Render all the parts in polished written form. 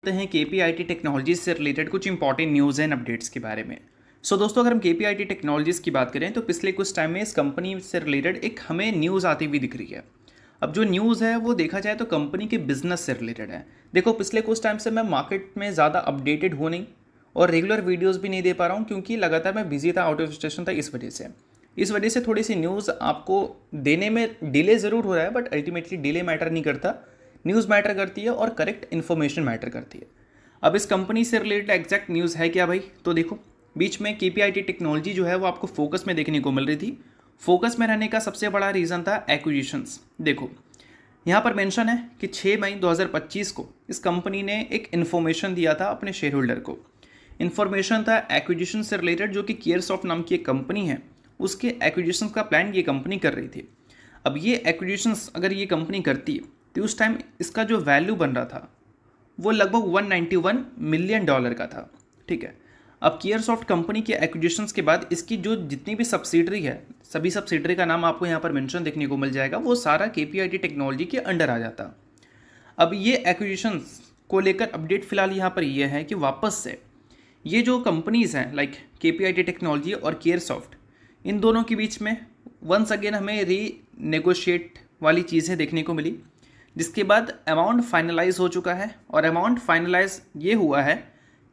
करते हैं KPIT technologies से रिलेटेड कुछ इंपॉर्टेंट न्यूज़ एंड अपडेट्स के बारे में। दोस्तों, अगर हम केपीआईटी टेक्नोलॉजीज़ की बात करें तो पिछले कुछ टाइम में इस कंपनी से रिलेटेड एक हमें न्यूज़ आती हुई दिख रही है। अब जो न्यूज़ है वो देखा जाए तो कंपनी के बिजनेस से रिलेटेड है। देखो, पिछले कुछ टाइम से मैं मार्केट में ज़्यादा अपडेटेड हूँ नहीं और रेगुलर वीडियोज़ भी नहीं दे पा रहा हूँ क्योंकि लगातार मैं बिजी था, आउट ऑफ स्टेशन था। इस वजह से थोड़ी सी न्यूज़ आपको देने में डिले ज़रूर हो रहा है, बट अल्टीमेटली डिले मैटर नहीं करता। न्यूज़ मैटर करती है और करेक्ट इन्फॉर्मेशन मैटर करती है। अब इस कंपनी से रिलेटेड एग्जैक्ट न्यूज़ है क्या भाई? तो देखो, बीच में केपीआईटी टेक्नोलॉजी जो है वो आपको फोकस में देखने को मिल रही थी। फोकस में रहने का सबसे बड़ा रीज़न था एक्विजिशंस। देखो, यहाँ पर मेंशन है कि 6 मई 2025 को इस कंपनी ने एक इन्फॉर्मेशन दिया था अपने शेयर होल्डर को। इन्फॉर्मेशन था एक्विजिशन से रिलेटेड, जो कि केयरसॉफ्ट नाम की एक कंपनी है, उसके एक्विजिशन का प्लान ये कंपनी कर रही थी। अब ये एक्विजिशंस अगर ये कंपनी करती है तो उस टाइम इसका जो वैल्यू बन रहा था वो लगभग $191 मिलियन का था। ठीक है। अब केयरसॉफ्ट कंपनी के एक्विजिशंस के बाद इसकी जो जितनी भी सब्सिडरी है, सभी सब्सिडरी का नाम आपको यहाँ पर मेंशन देखने को मिल जाएगा, वो सारा केपीआईटी टेक्नोलॉजी के अंडर आ जाता। अब ये एक्विजिशंस को लेकर अपडेट फिलहाल यहाँ पर ये है कि वापस से ये जो कंपनीज़ हैं लाइक केपीआईटी टेक्नोलॉजी और केयरसॉफ्ट, इन दोनों के बीच में वंस अगेन हमें रीनेगोशिएट वाली चीज़ें देखने को मिली, जिसके बाद अमाउंट फाइनलाइज हो चुका है। और अमाउंट फाइनलाइज ये हुआ है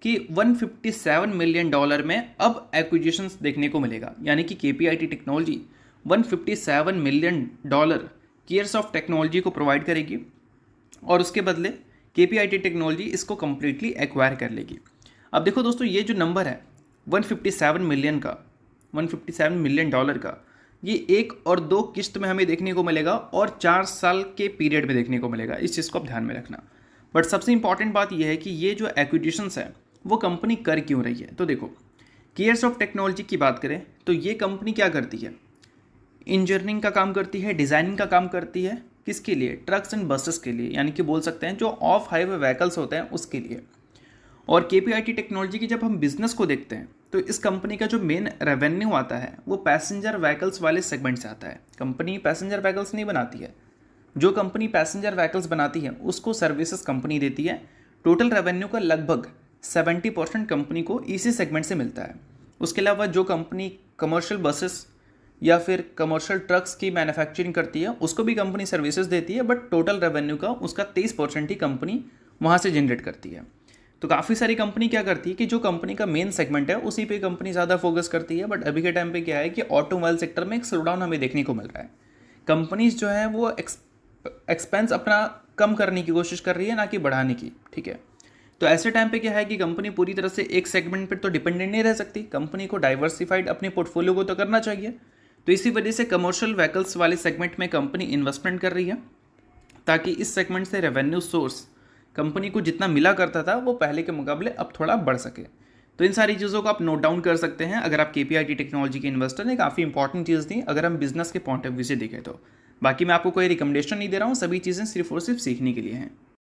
कि $157 मिलियन में अब एक्विजिशंस देखने को मिलेगा। यानी कि केपीआईटी टेक्नोलॉजी $157 मिलियन केयरसॉफ्ट टेक्नोलॉजी को प्रोवाइड करेगी और उसके बदले केपीआईटी टेक्नोलॉजी इसको कम्प्लीटली एक्वायर कर लेगी। अब देखो दोस्तों, ये जो नंबर है 157 मिलियन का, $157 मिलियन का, ये 1 और 2 किस्त में हमें देखने को मिलेगा और 4 साल के पीरियड में देखने को मिलेगा। इस चीज़ को आप ध्यान में रखना। बट सबसे इंपॉर्टेंट बात यह है कि ये जो एक्विजिशंस है वो कंपनी कर क्यों रही है। तो देखो, केयरसॉफ्ट टेक्नोलॉजी की बात करें तो ये कंपनी क्या करती है, इंजीनियरिंग का काम करती है, डिज़ाइनिंग का काम करती है। किसके लिए? ट्रक्स एंड बसेस के लिए, यानी कि बोल सकते हैं जो ऑफ हाईवे व्हीकल्स होते हैं उसके लिए। और केपीआईटी टेक्नोलॉजी की जब हम बिजनेस को देखते हैं तो इस कंपनी का जो मेन रेवेन्यू आता है वो पैसेंजर व्हीकल्स वाले सेगमेंट से आता है। कंपनी पैसेंजर व्हीकल्स नहीं बनाती है। जो कंपनी पैसेंजर व्हीकल्स बनाती है उसको सर्विसेज कंपनी देती है। टोटल रेवेन्यू का लगभग 70% कंपनी को इसी सेगमेंट से मिलता है। उसके अलावा जो कंपनी कमर्शियल बसेस या फिर कमर्शियल ट्रक्स की मैन्युफैक्चरिंग करती है उसको भी कंपनी सर्विसेज देती है, बट टोटल रेवेन्यू का उसका 23% ही कंपनी वहाँ से जनरेट करती है। तो काफ़ी सारी कंपनी क्या करती है कि जो कंपनी का मेन सेगमेंट है उसी पे कंपनी ज़्यादा फोकस करती है। बट अभी के टाइम पे क्या है कि ऑटोमोबाइल सेक्टर में एक स्लोडाउन हमें देखने को मिल रहा है। कंपनीज जो है वो एक्सपेंस अपना कम करने की कोशिश कर रही है, ना कि बढ़ाने की। ठीक है। तो ऐसे टाइम पे क्या है कि कंपनी पूरी तरह से एक सेगमेंट पर तो डिपेंडेंट नहीं रह सकती। कंपनी को डाइवर्सिफाइड अपने पोर्टफोलियो को तो करना चाहिए। तो इसी वजह से कमर्शियल व्हीकल्स वाले सेगमेंट में कंपनी इन्वेस्टमेंट कर रही है, ताकि इस सेगमेंट से रेवेन्यू सोर्स कंपनी को जितना मिला करता था वो पहले के मुकाबले अब थोड़ा बढ़ सके। तो इन सारी चीज़ों को आप नोट डाउन कर सकते हैं अगर आप केपीआईटी टेक्नोलॉजी के इन्वेस्टर ने। काफ़ी इंपॉर्टेंट चीज़ थी अगर हम बिजनेस के पॉइंट ऑफ व्यू से देखें तो। बाकी मैं आपको कोई रिकमेंडेशन नहीं दे रहा हूँ, सभी चीज़ें सिर्फ और सिर्फ सीखने के लिए हैं।